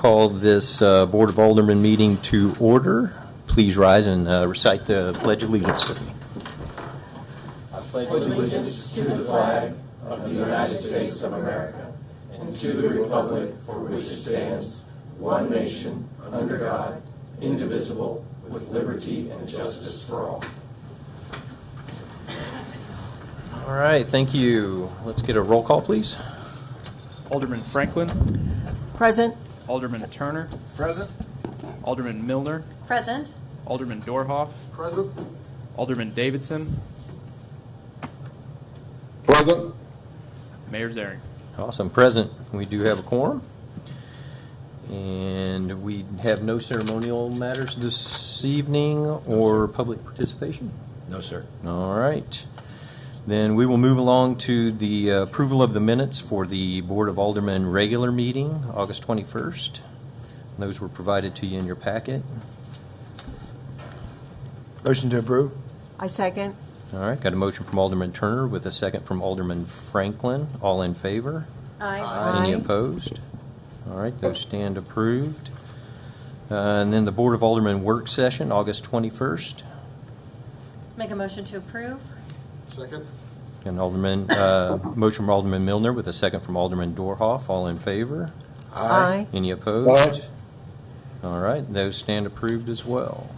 Call this Board of Aldermen meeting to order. Please rise and recite the Pledge of Allegiance with me. I pledge allegiance to the flag of the United States of America and to the republic for which it stands, one nation, under God, indivisible, with liberty and justice for all. All right, thank you. Let's get a roll call, please. Alderman Franklin. Present. Alderman Turner. Present. Alderman Milner. Present. Alderman Dorhoff. Present. Alderman Davidson. Present. Mayor Zaring. Awesome. Present. We do have a quorum. And we have no ceremonial matters this evening or public participation? No, sir. All right. Then we will move along to the approval of the minutes for the Board of Aldermen regular meeting, August 21st. Those were provided to you in your packet. Motion to approve. I second. All right, got a motion from Alderman Turner with a second from Alderman Franklin. All in favor? Aye. Any opposed? All right, those stand approved. And then the Board of Aldermen work session, August 21st. Make a motion to approve. Second. And motion from Alderman Milner with a second from Alderman Dorhoff. All in favor? Aye. Any opposed? All right, those stand approved as well.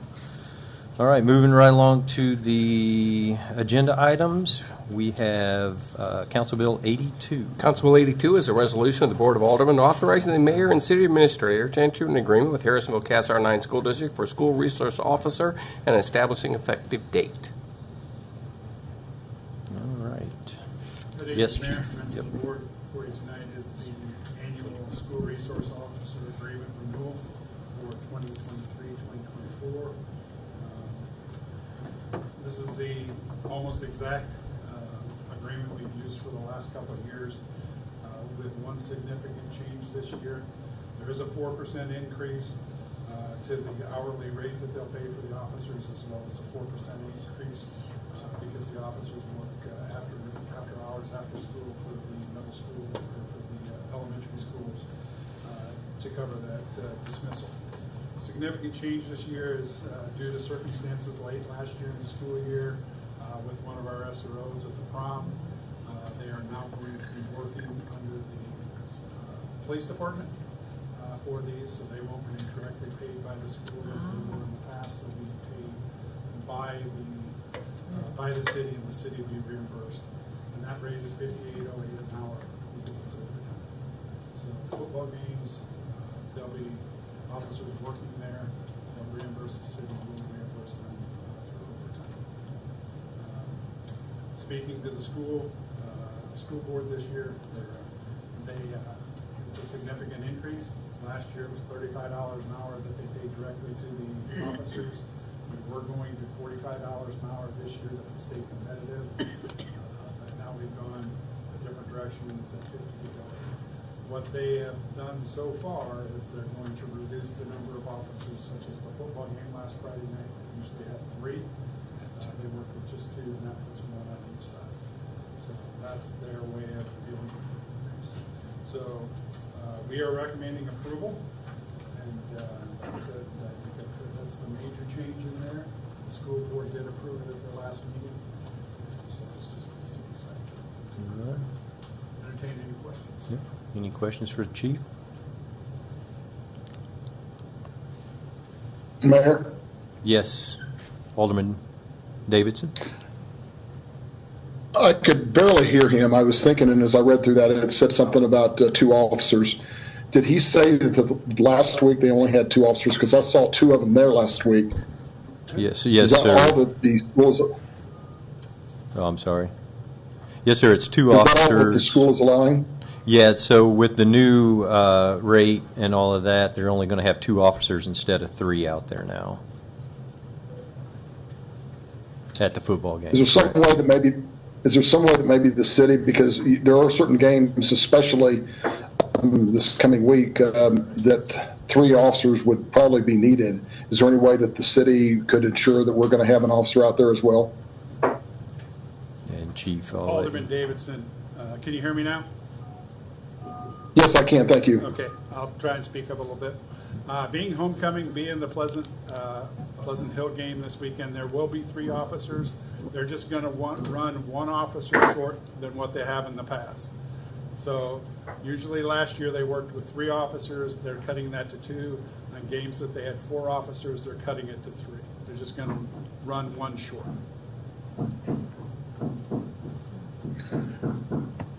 All right, moving right along to the agenda items. We have Council Bill 82. Council Bill 82 is a resolution of the Board of Aldermen authorizing the mayor and city administrator to enter an agreement with Harrisonville Cass R9 School District for school resource officer and establishing effective date. All right. Good Yes, evening, Mayor. Chief. Members of the board, before you tonight is the annual school resource officer agreement renewal for 2023-2024. This is the almost exact agreement we've used for the last couple of years, with one significant change this year. There is a 4% increase to the hourly rate that they'll pay for the officers, as well as a 4% increase because the officers work after hours, after school for the middle school or for the elementary schools to cover that dismissal. Significant change this year is due to circumstances late last year in the school year with one of our SROs at the prom. They are now going to be working under the police department for these, so they won't be directly paid by the school as they were in the past. They'll be paid by the city, and the city will be reimbursed. And that rate is $58.08 an hour because it's overtime. So football games, there'll be officers working there. They'll reimburse the city, we'll reimburse them through overtime. Speaking to the school board this year, it's a significant increase. Last year it was $35 an hour that they paid directly to the officers. We're going to $45 an hour this year to stay competitive. But now we've gone a different direction, and it's at $58. What they have done so far is they're going to reduce the number of officers, such as the football game last Friday night. They usually had 3. They work with just 2, and that puts 1 on each side. So that's their way of dealing with this. So we are recommending approval, and like I said, I think that's the major change in there. The school board did approve it at their last meeting, so it's just the city side. All right. Entertain any questions? Yeah. Any questions for the chief? Mayor? Yes. Alderman Davidson? I could barely hear him. I was thinking, and as I read through that, it said something about 2 officers. Did he say that last week they only had 2 officers? Because I saw 2 of them there last week. Yes, Is that sir. all that the schools? Oh, I'm sorry. Yes, sir, it's 2 Is officers. that all that the school is allowing? Yeah, so with the new rate and all of that, they're only going to have 2 officers instead of 3 out there now at the football game. Is there some way that maybe the city, because there are certain games, especially this coming week, that 3 officers would probably be needed. Is there any way that the city could ensure that we're going to have an officer out there as well? And Chief, Alderman Davidson, can you hear me now? Yes, I can. Thank you. Okay. I'll try and speak up a little bit. Being homecoming, being the Pleasant Hill game this weekend, there will be 3 officers. They're just going to run 1 officer short than what they have in the past. So usually last year they worked with 3 officers. They're cutting that to 2. On games that they had 4 officers, they're cutting it to 3. They're just going to run 1 short.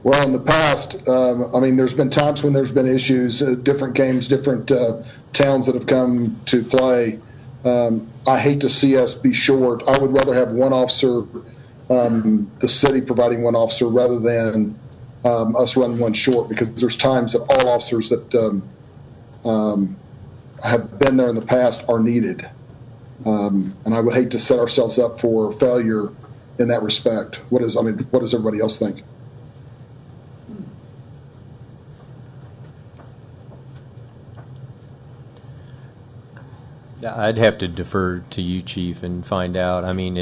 Well, in the past, I mean, there's been times when there's been issues, different games, different towns that have come to play. I hate to see us be short. I would rather have 1 officer, the city providing 1 officer, rather than us running 1 short, because there's times that all officers that have been there in the past are needed. And I would hate to set ourselves up for failure in that respect. What does everybody else think? I'd have to defer to you, Chief, and find out. I mean,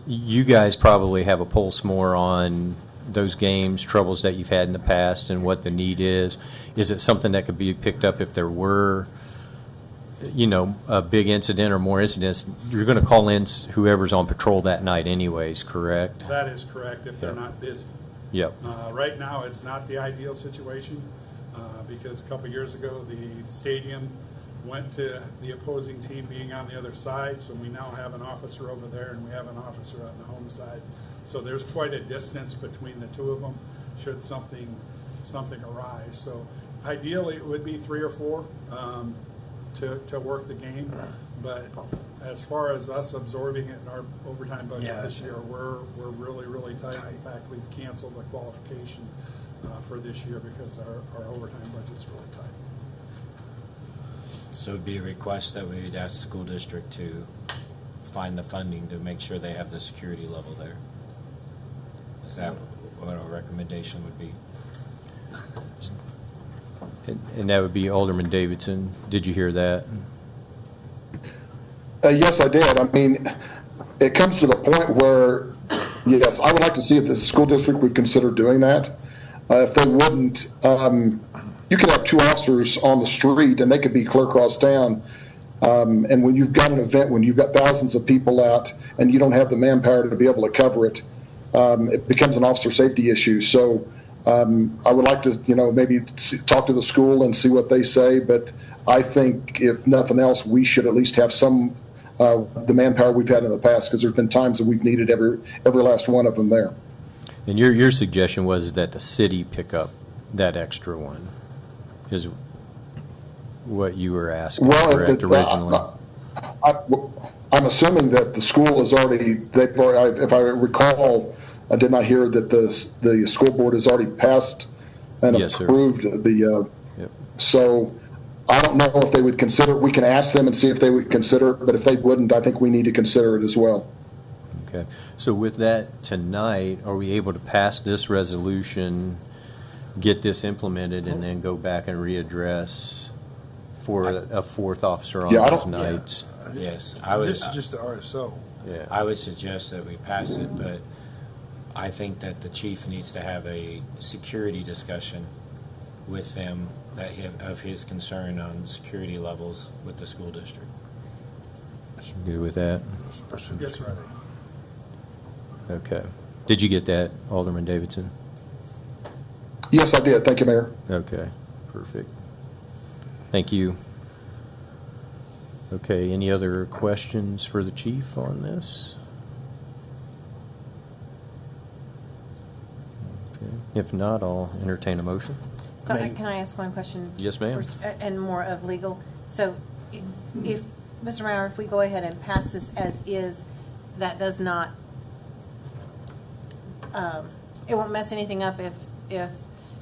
you guys probably have a pulse more on those games, troubles that you've had in the past, and what the need is. Is it something that could be picked up if there were, a big incident or more incidents? You're going to call in whoever's on patrol that night anyways, correct? That is correct if they're not busy. Yep. Right now, it's not the ideal situation because a couple years ago, the stadium went to the opposing team being on the other side, so we now have an officer over there and we have an officer on the home side. So there's quite a distance between the 2 of them should something arise. So ideally, it would be 3 or 4 to work the game. But as far as us absorbing it in our overtime budget this year, we're really, really tight. In fact, we've canceled the qualification for this year because our overtime budget's really tight. So it'd be a request that we would ask the school district to find the funding to make sure they have the security level there. Is that what our recommendation would be? And that would be Alderman Davidson. Did you hear that? Yes, I did. I mean, it comes to the point where, yes, I would like to see if the school district would consider doing that. If they wouldn't, you could have 2 officers on the street and they could be clear across town. And when you've got an event, when you've got thousands of people out and you don't have the manpower to be able to cover it, it becomes an officer safety issue. So I would like to, maybe talk to the school and see what they say. But I think if nothing else, we should at least have some the manpower we've had in the past, because there's been times that we've needed every last one of them there. And your suggestion was that the city pick up that extra one, is what you were asking, correct, originally? I'm assuming that the school has already, if I recall, I did not hear that the school board has already passed and approved the. Yep. So I don't know if they would consider. We can ask them and see if they would consider it, but if they wouldn't, I think we need to consider it as well. Okay. So with that tonight, are we able to pass this resolution, get this implemented, and then go back and readdress for a 4th officer on those nights? Yes. This is just the RSO. Yeah. I would suggest that we pass it, but I think that the chief needs to have a security discussion with them of his concern on security levels with the school district. Good with that? Especially this Friday. Okay. Did you get that, Alderman Davidson? Yes, I did. Thank you, Mayor. Okay. Perfect. Thank you. Okay. Any other questions for the chief on this? Okay. If not, I'll entertain a motion. So can I ask one question? Yes, ma'am. And more of legal. So if, Mr. Mauer, if we go ahead and pass this as is, that does not, it won't mess anything up if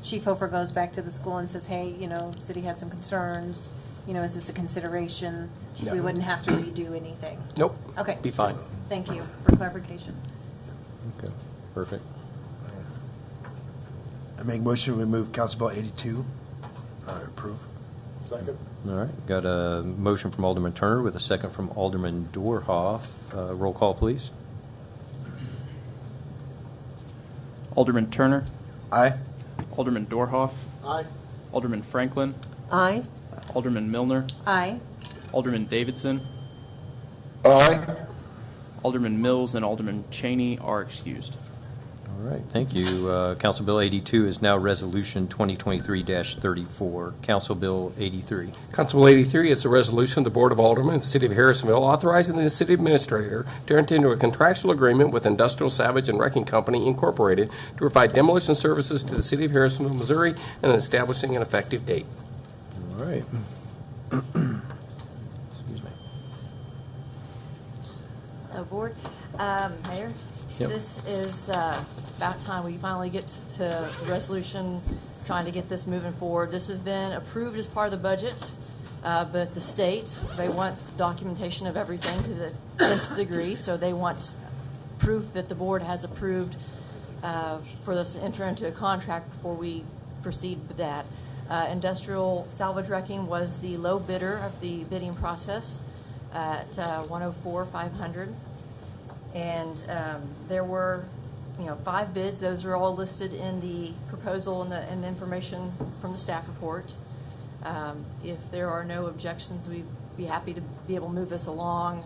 Chief Hofer goes back to the school and says, hey, city had some concerns, is this a consideration? No. We wouldn't have to redo anything. Nope. Okay. Be fine. Thank you for clarification. Okay. Perfect. I make motion we move Council Bill 82. Approve. Second. All right. Got a motion from Alderman Turner with a second from Alderman Dorhoff. Roll call, please. Alderman Turner, Aye. Alderman Dorhoff, Aye. Alderman Franklin, Aye. Alderman Milner, Aye. Alderman Davidson, Aye. Alderman Mills, and Alderman Cheney are excused. All right, thank you. Council Bill 82 is now Resolution 2023-34. Council Bill 83. Council Bill 83 is a resolution of the Board of Aldermen of the City of Harrisonville authorizing the city administrator to enter into a contractual agreement with Industrial Salvage and Wrecking Company, Incorporated, to provide demolition services to the City of Harrisonville, Missouri, and establishing an effective date. All right. Excuse me. Board, Mayor, Yep. this is about time we finally get to resolution, trying to get this moving forward. This has been approved as part of the budget, but the state, they want documentation of everything to the nth degree, so they want proof that the board has approved for us to enter into a contract before we proceed with that. Industrial Salvage Wrecking was the low bidder of the bidding process at $104,500. And there were, 5 bids. Those are all listed in the proposal and the information from the staff report. If there are no objections, we'd be happy to be able to move this along.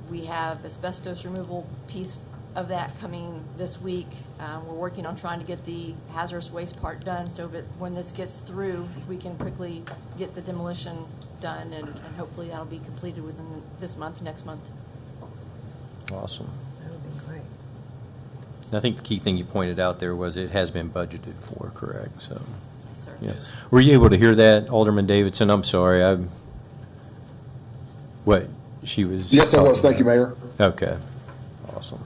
We have asbestos removal piece of that coming this week. We're working on trying to get the hazardous waste part done so that when this gets through, we can quickly get the demolition done, and hopefully that'll be completed within this month, next month. Awesome. That would be great. I think the key thing you pointed out there was it has been budgeted for, correct? So, Yes, sir. yeah. Were you able to hear that, Alderman Davidson? I'm sorry. What she was. Yes, I was. talking Thank you, about. Mayor. Okay. Awesome.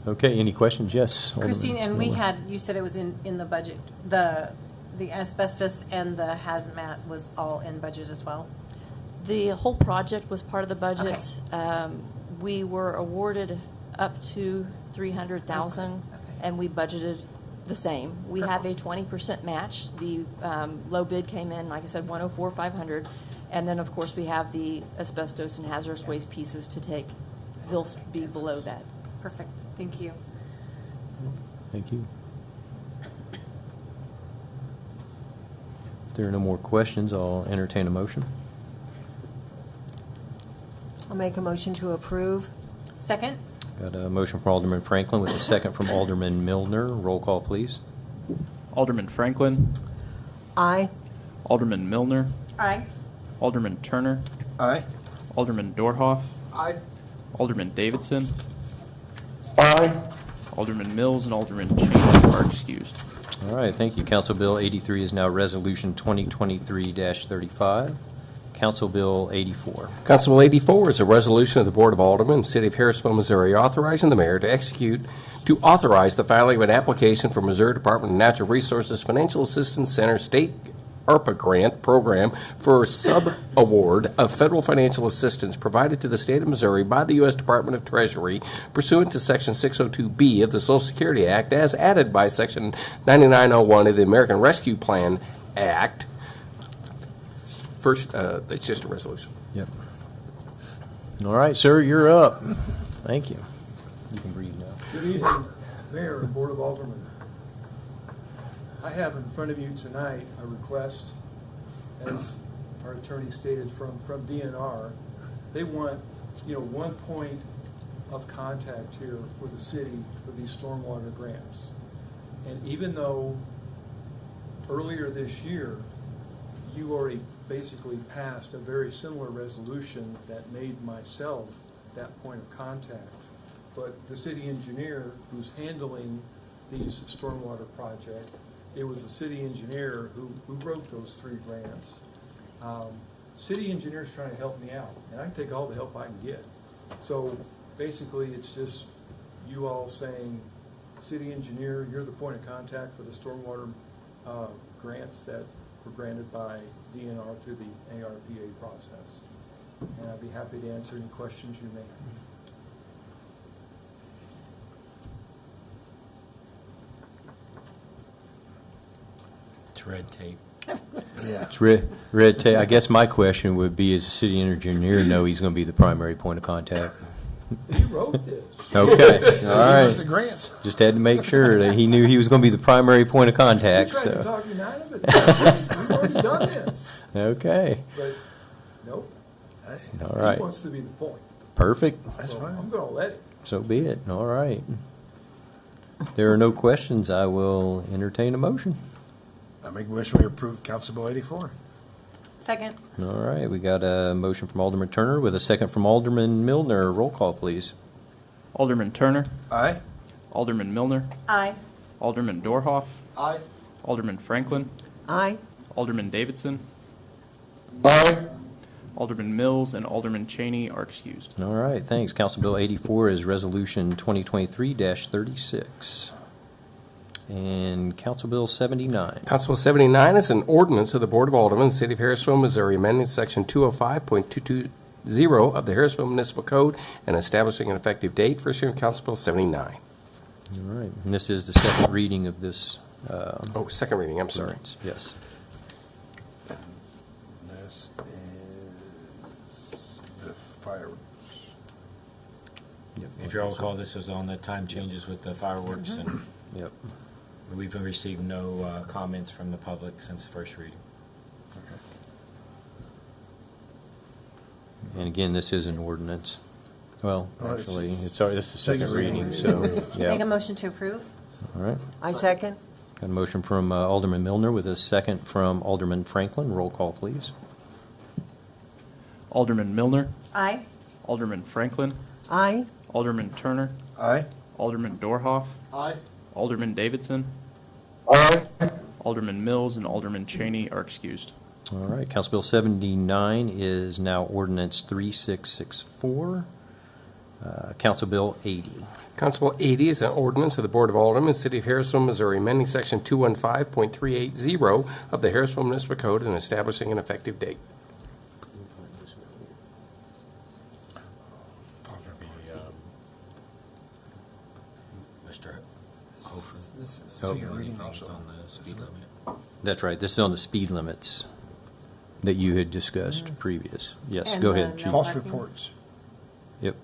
Okay. Any questions? Yes. Alderman Christine, and we Miller. had, you said it was in the budget. The asbestos and the hazmat was all in budget as well? The whole project was part of the budget. We were awarded up to $300,000, Okay. and we budgeted the same. We have a 20% match. The low bid came in, like I said, $104,500, and then of course we have the asbestos and hazardous waste pieces to take. They'll be below that. Perfect. Thank you. Thank you. If there are no more questions, I'll entertain a motion. I'll make a motion to approve. Second? Got a motion from Alderman Franklin with a second from Alderman Milner. Roll call, please. Alderman Franklin, Aye. Alderman Milner, Aye. Alderman Turner, Aye. Alderman Dorhoff, Aye. Alderman Davidson, Aye. Alderman Mills, and Alderman Cheney are excused. All right, thank you. Council Bill 83 is now Resolution 2023-35. Council Bill 84. Council Bill 84 is a resolution of the Board of Aldermen of the City of Harrisonville, Missouri, authorizing the mayor to authorize the filing of an application for Missouri Department of Natural Resources Financial Assistance Center State ARPA grant program for sub-award of federal financial assistance provided to the state of Missouri by the U.S. Department of Treasury pursuant to Section 602B of the Social Security Act as added by Section 9901 of the American Rescue Plan Act. First, it's just a resolution. Yep. All right, sir, you're up. Thank you. You can breathe now. Good evening, Mayor and Board of Aldermen. I have in front of you tonight a request, as our attorney stated, from DNR. They want, one point of contact here for the city for these stormwater grants. And even though earlier this year, you already basically passed a very similar resolution that made myself that point of contact, but the city engineer who's handling these stormwater projects, it was the city engineer who wrote those 3 grants. City engineer's trying to help me out, and I can take all the help I can get. So basically, it's just you all saying, city engineer, you're the point of contact for the stormwater grants that were granted by DNR through the ARPA process. And I'd be happy to answer any questions you may have. It's red tape. Yeah. It's red tape. I guess my question would be, does the city engineer know he's going to be the primary point of contact? He wrote this. Okay, all Where's the right. grants? Just had to make sure that he knew he was going to be the primary point of You contact, tried to so. talk me out of it. We've already done this. Okay, But, nope. Hey, all right. He wants to be the point. Perfect. that's So fine. I'm going to let it. So be it. All right. If there are no questions, I will entertain a motion. I make a motion we approve Council Bill 84. Second. All right, we got a motion from Alderman Turner with a second from Alderman Milner. Roll call, please. Alderman Turner, Aye. Alderman Milner, Aye. Alderman Dorhoff, Aye. Alderman Franklin, Aye. Alderman Davidson, Aye. Alderman Mills, and Alderman Cheney are excused. All right, thanks. Council Bill 84 is Resolution 2023-36. And Council Bill 79. Council Bill 79 is an ordinance of the Board of Aldermen, City of Harrisville, Missouri, amending Section 205.220 of the Harrisville Municipal Code and establishing an effective date for issuing Council Bill 79. All right, and this is the second reading of this. Second reading, I'm sorry. ordinance. Yes. This is the fireworks. If you all recall, this was on the time changes with the fireworks, and Yep. we've received no comments from the public since the first reading. And again, this is an ordinance. Well, Oh, it's- actually, this is second Second reading, reading. so, Make a yeah. motion to approve? All right. I second. Got a motion from Alderman Milner with a second from Alderman Franklin. Roll call, please. Alderman Milner, Aye. Alderman Franklin, Aye. Alderman Turner, Aye. Alderman Dorhoff, Aye. Alderman Davidson, Aye. Alderman Mills, and Alderman Cheney are excused. All right, Council Bill 79 is now Ordinance 3664. Council Bill 80. Council Bill 80 is an ordinance of the Board of Aldermen, City of Harrisville, Missouri, amending Section 215.380 of the Harrisville Municipal Code and establishing an effective date. Mr. Hofer, This is Oh. second reading anything also. on the speed limit? That's right, this is on the speed limits that you had discussed previous. Yes, And go the ahead, Chief. no False parking. reports. Yep.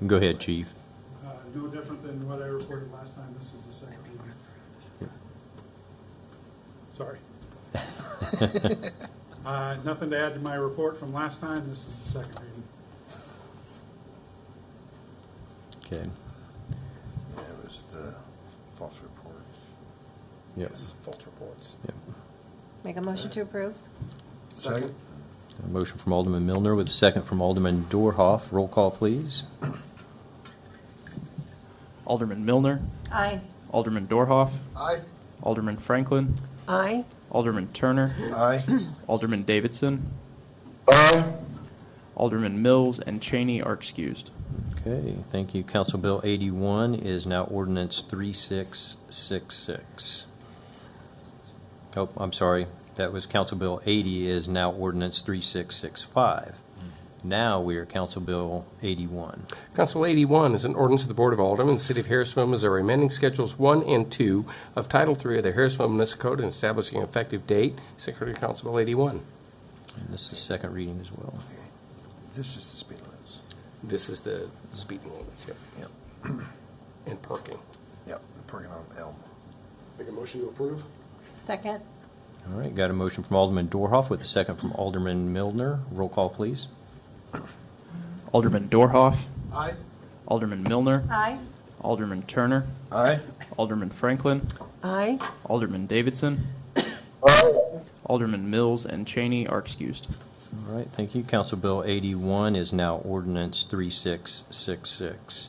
Go ahead, Chief. No different than what I reported last time, this is the second reading. Sorry. Nothing to add to my report from last time, this is the second reading. Okay. Yeah, it was the false reports. Yes. False reports. Yep. Make a motion to approve? Second. A motion from Alderman Milner with a second from Alderman Dorhoff. Roll call, please. Alderman Milner, Aye. Alderman Dorhoff, Aye. Alderman Franklin, Aye. Alderman Turner, Aye. Alderman Davidson, Aye. Alderman Mills, and Cheney are excused. Okay, thank you. Council Bill 81 is now Ordinance 3666. Oh, I'm sorry. That was Council Bill 80 is now Ordinance 3665. Now we are Council Bill 81. Council Bill 81 is an ordinance of the Board of Aldermen, City of Harrisville, Missouri, amending Schedules 1 and 2 of Title 3 of the Harrisville Municipal Code and establishing an effective date. Secretary Council Bill 81. And this is second reading as well. This is the speed limits. This is the speed limits, yep, Yep. and parking. Yep, the parking on Elm. Make a motion to approve? Second. All right, got a motion from Alderman Dorhoff with a second from Alderman Milner. Roll call, please. Alderman Dorhoff, Aye. Alderman Milner, Aye. Alderman Turner, Aye. Alderman Franklin, Aye. Alderman Davidson, Alderman Mills, and Cheney are excused. All right, thank you. Council Bill 81 is now Ordinance 3666.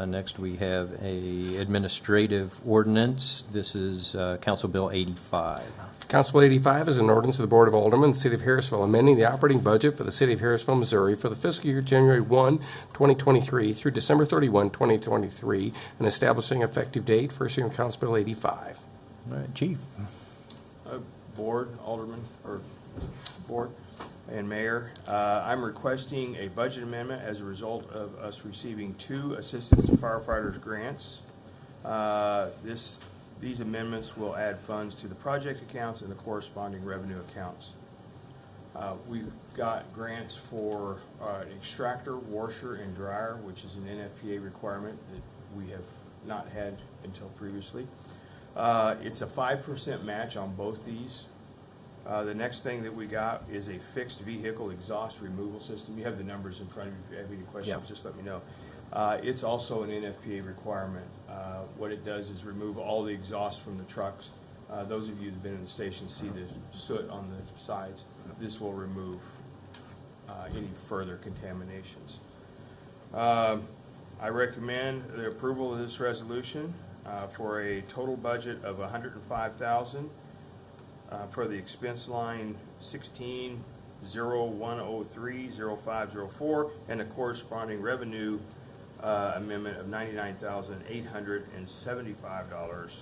Next, we have a administrative ordinance. This is Council Bill 85. Council Bill 85 is an ordinance of the Board of Aldermen, City of Harrisville, amending the operating budget for the City of Harrisville, Missouri for the fiscal year January 1, 2023 through December 31, 2023, and establishing effective date for issuing Council Bill 85. All right, Chief. Board, Alderman, or Board, and Mayor, I'm requesting a budget amendment as a result of us receiving 2 Assistance to Firefighters grants. These amendments will add funds to the project accounts and the corresponding revenue accounts. We've got grants for an extractor, washer, and dryer, which is an NFPA requirement that we have not had until previously. It's a 5% match on both these. The next thing that we got is a fixed vehicle exhaust removal system. You have the numbers in front of you. If you have any questions, Yeah. just let me know. It's also an NFPA requirement. What it does is remove all the exhaust from the trucks. Those of you that have been in the station see the soot on the sides. This will remove any further contaminations. I recommend the approval of this resolution for a total budget of $105,000 for the expense line 16-0103-0504 and the corresponding revenue amendment of $99,875.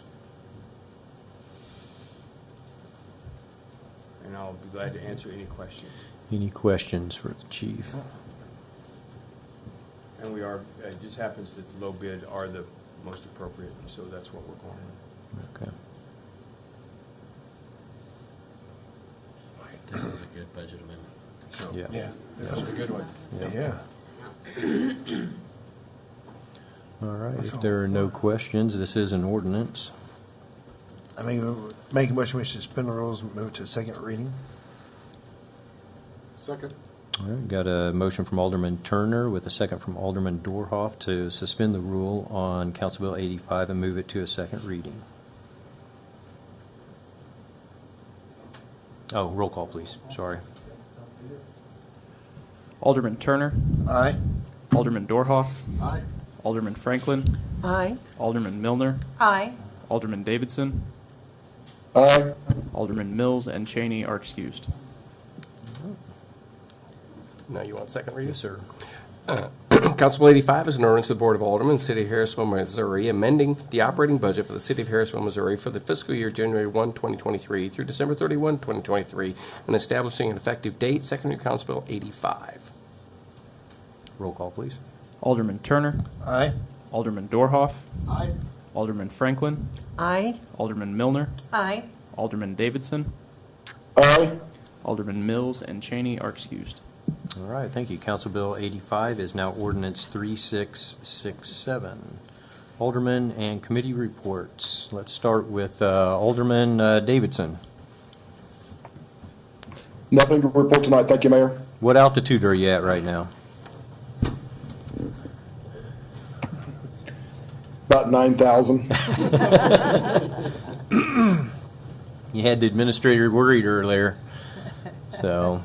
And I'll be glad to answer any questions. Any questions for the chief? And we are, it just happens that the low bid are the most appropriate, so that's what we're going with. Okay. This is a good budget amendment. So, Yeah. Yeah, this is a good one. yeah. All right, if there are no questions, this is an ordinance. I mean, make a motion, we suspend the rules and move to second reading. Second. All right, got a motion from Alderman Turner with a second from Alderman Dorhoff to suspend the rule on Council Bill 85 and move it to a second reading. Oh, roll call, please. Sorry. Alderman Turner, Aye. Alderman Dorhoff, Aye. Alderman Franklin, Aye. Alderman Milner, Aye. Alderman Davidson, Aye. Alderman Mills, and Cheney are excused. Now you want second reading? Yes, sir. Council Bill 85 is an ordinance of the Board of Aldermen, City of Harrisonville, Missouri, amending the operating budget for the City of Harrisonville, Missouri for the fiscal year January 1, 2023 through December 31, 2023, and establishing an effective date, second reading Council Bill 85. Roll call, please. Alderman Turner, Aye. Alderman Dorhoff, Aye. Alderman Franklin, Aye. Alderman Milner, Aye. Alderman Davidson, Aye. Alderman Mills, and Cheney are excused. All right, thank you. Council Bill 85 is now ordinance 3667. Alderman and committee reports. Let's start with Alderman Davidson. Nothing to report tonight. Thank you, Mayor. What altitude are you at right now? About 9,000. You had the administrator worried earlier, so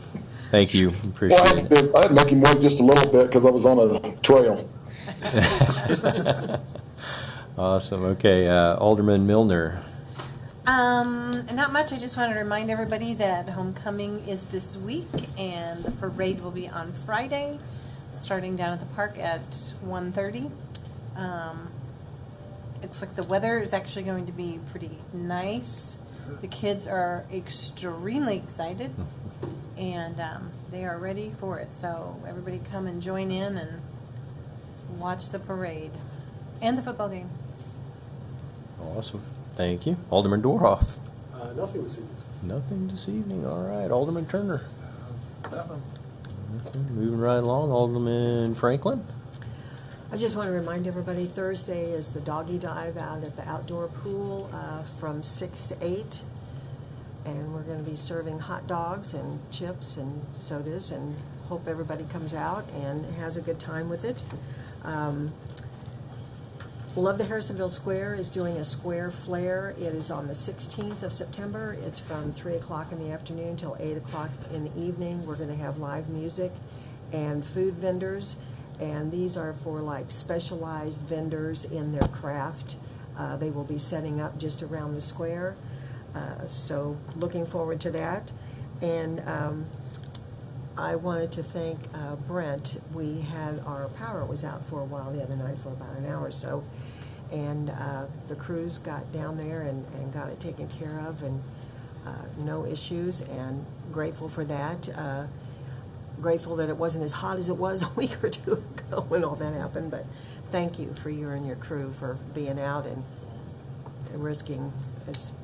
thank you. Appreciate Well, I it. had to make him wait just a little bit because I was on a trail. Awesome. Okay, Alderman Milner. Not much. I just want to remind everybody that homecoming is this week, and the parade will be on Friday, starting down at the park at 1:30. It's like the weather is actually going to be pretty nice. The kids are extremely excited, and they are ready for it. So everybody come and join in and watch the parade and the football game. Awesome. Thank you. Alderman Dorhoff. Nothing this evening. Nothing this evening. All right. Alderman Turner. Nothing. Moving right along. Alderman Franklin. I just want to remind everybody, Thursday is the doggy dive out at the outdoor pool from 6 to 8. And we're going to be serving hot dogs and chips and sodas, and hope everybody comes out and has a good time with it. Love the Harrisonville Square is doing a square flare. It is on the 16th of September. It's from 3 o'clock in the afternoon till 8 o'clock in the evening. We're going to have live music and food vendors. And these are for like specialized vendors in their craft. They will be setting up just around the square. So looking forward to that. And I wanted to thank Brent. We had our power was out for a while the other night for about an hour or so. And the crews got down there and got it taken care of, and no issues, and grateful for that. Grateful that it wasn't as hot as it was a week or two ago when all that happened, but thank you for you and your crew for being out and risking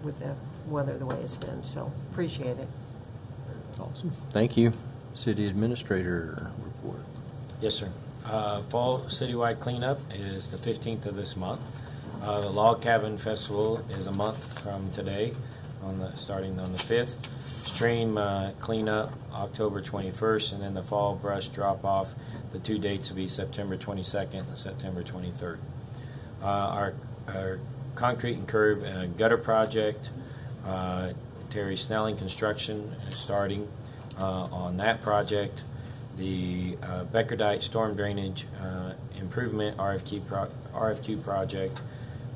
with the weather the way it's been, so appreciate it. Awesome. Thank you. City Administrator report. Yes, sir. Fall citywide cleanup is the 15th of this month. The Log Cabin Festival is a month from today, starting on the 5th. Stream cleanup, October 21st, and then the fall brush drop-off. The 2 dates will be September 22nd and September 23rd. Our concrete and curb gutter project, Terry Snelling Construction is starting on that project. The Beckerdite Storm Drainage Improvement RFQ project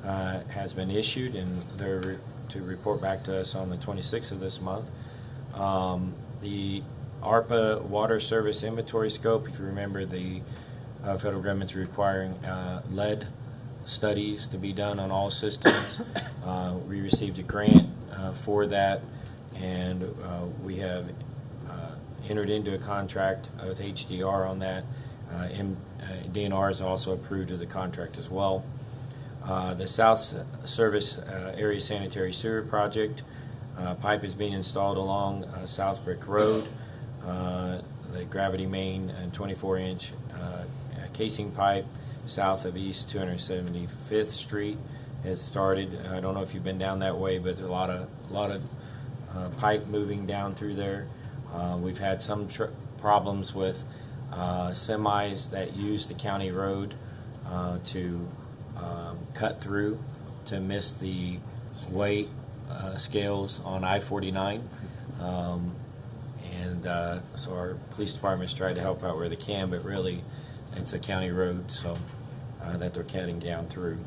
has been issued, and they're to report back to us on the 26th of this month. The ARPA Water Service Inventory Scope, if you remember, the federal government's requiring lead studies to be done on all systems. We received a grant for that, and we have entered into a contract with HDR on that. DNR is also approved of the contract as well. The South Service Area Sanitary Sewer Project, pipe is being installed along South Brick Road. The gravity main and 24-inch casing pipe south of East 275th Street has started. I don't know if you've been down that way, but there's a lot of pipe moving down through there. We've had some problems with semis that use the county road to cut through to miss the weight scales on I-49. So our police department's tried to help out where they can, but really it's a county road, so that they're cutting down through.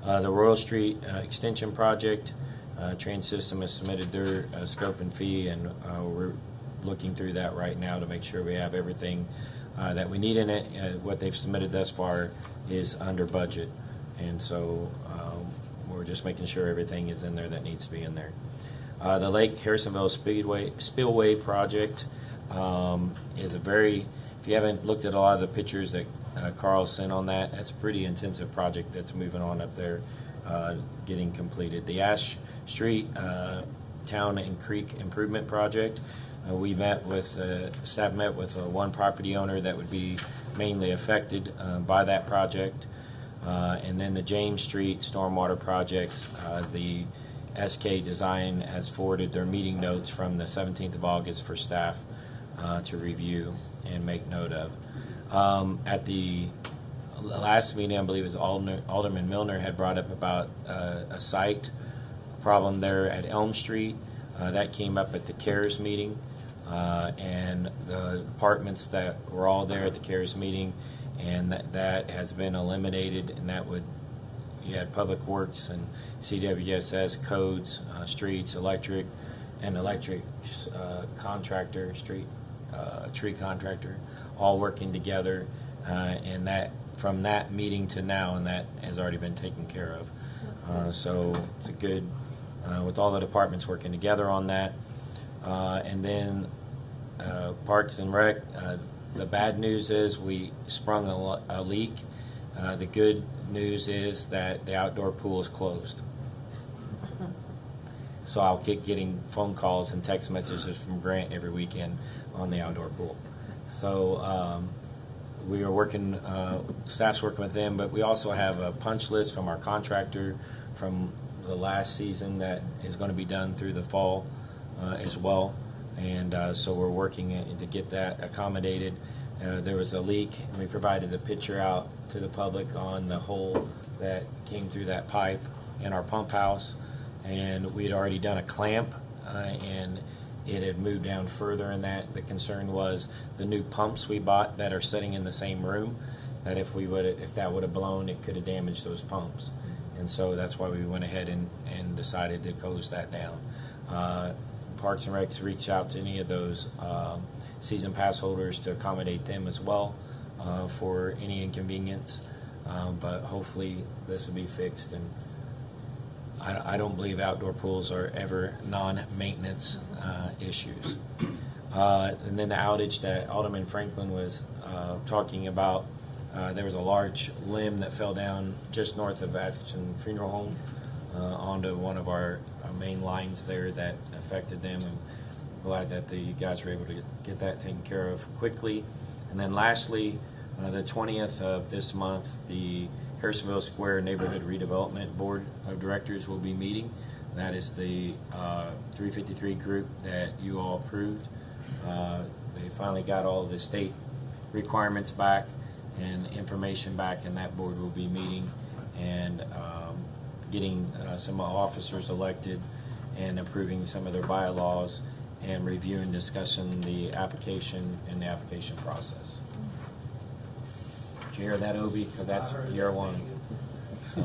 The Royal Street Extension Project, Train System has submitted their scope and fee, and we're looking through that right now to make sure we have everything that we need in it. What they've submitted thus far is under budget, and so we're just making sure everything is in there that needs to be in there. The Lake Harrisonville Spillway Project is a very, if you haven't looked at a lot of the pictures that Carl sent on that, that's a pretty intensive project that's moving on up there, getting completed. The Ash Street Town and Creek Improvement Project, we met with, staff met with one property owner that would be mainly affected by that project. And then the James Street Stormwater Projects, the SK Design has forwarded their meeting notes from the 17th of August for staff to review and make note of. At the last meeting, I believe it was Alderman Milner had brought up about a site problem there at Elm Street. That came up at the CARES meeting, and the departments that were all there at the CARES meeting, and that has been eliminated, and that would, you had Public Works and CWSS, codes, streets, electric, and electric contractor, tree contractor, all working together, and that from that meeting to now, and that has already been taken care of. So it's a good, with all the departments working together on that. And then Parks and Rec, the bad news is we sprung a leak. The good news is that the outdoor pool is closed. So I'll keep getting phone calls and text messages from Grant every weekend on the outdoor pool. So we are working, staff's working with them, but we also have a punch list from our contractor from the last season that is going to be done through the fall as well. And so we're working to get that accommodated. There was a leak, and we provided the picture out to the public on the hole that came through that pipe in our pump house. And we had already done a clamp, and it had moved down further in that. The concern was the new pumps we bought that are sitting in the same room, that if that would have blown, it could have damaged those pumps. And so that's why we went ahead and decided to close that down. Parks and Recs reached out to any of those season pass holders to accommodate them as well for any inconvenience. But hopefully this will be fixed. And I don't believe outdoor pools are ever non-maintenance issues. And then the outage that Alderman Franklin was talking about, there was a large limb that fell down just north of Atchison Funeral Home onto one of our main lines there that affected them. And glad that you guys were able to get that taken care of quickly. And then lastly, the 20th of this month, the Harrisonville Square Neighborhood Redevelopment Board of Directors will be meeting. That is the 353 group that you all approved. They finally got all of the state requirements back and information back, and that board will be meeting and getting some officers elected and approving some of their bylaws and reviewing, discussing the application and the application process. Did you hear that, Obi? Because that's year one. So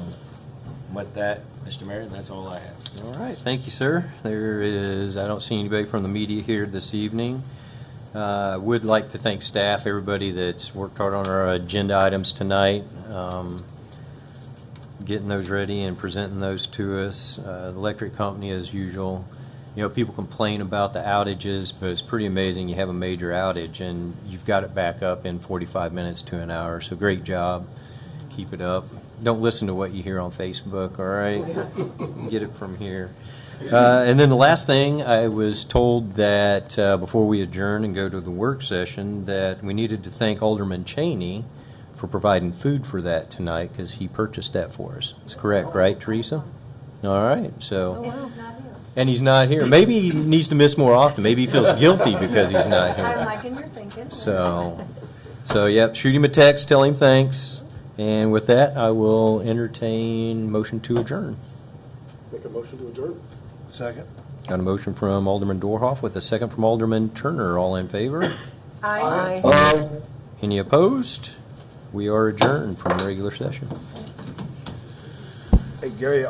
with that, Mr. Mayor, that's all I have. All right, thank you, sir. I don't see anybody from the media here this evening. Would like to thank staff, everybody that's worked hard on our agenda items tonight, getting those ready and presenting those to us. The electric company, as usual, people complain about the outages, but it's pretty amazing. You have a major outage and you've got it back up in 45 minutes to an hour. So great job. Keep it up. Don't listen to what you hear on Facebook, all right? Get it from here. And then the last thing, I was told that before we adjourn and go to the work session, that we needed to thank Alderman Cheney for providing food for that tonight, because he purchased that for us. That's correct, right, Teresa? All right, so. And he's not here. Maybe he needs to miss more often. Maybe he feels guilty because he's not here. I'm liking your thinking. So yep, shoot him a text, tell him thanks. And with that, I will entertain motion to adjourn. Make a motion to adjourn. Second. Got a motion from Alderman Dorhoff with a second from Alderman Turner. All in favor? Aye. Aye. Any opposed? We are adjourned from the regular session. Hey, Gary,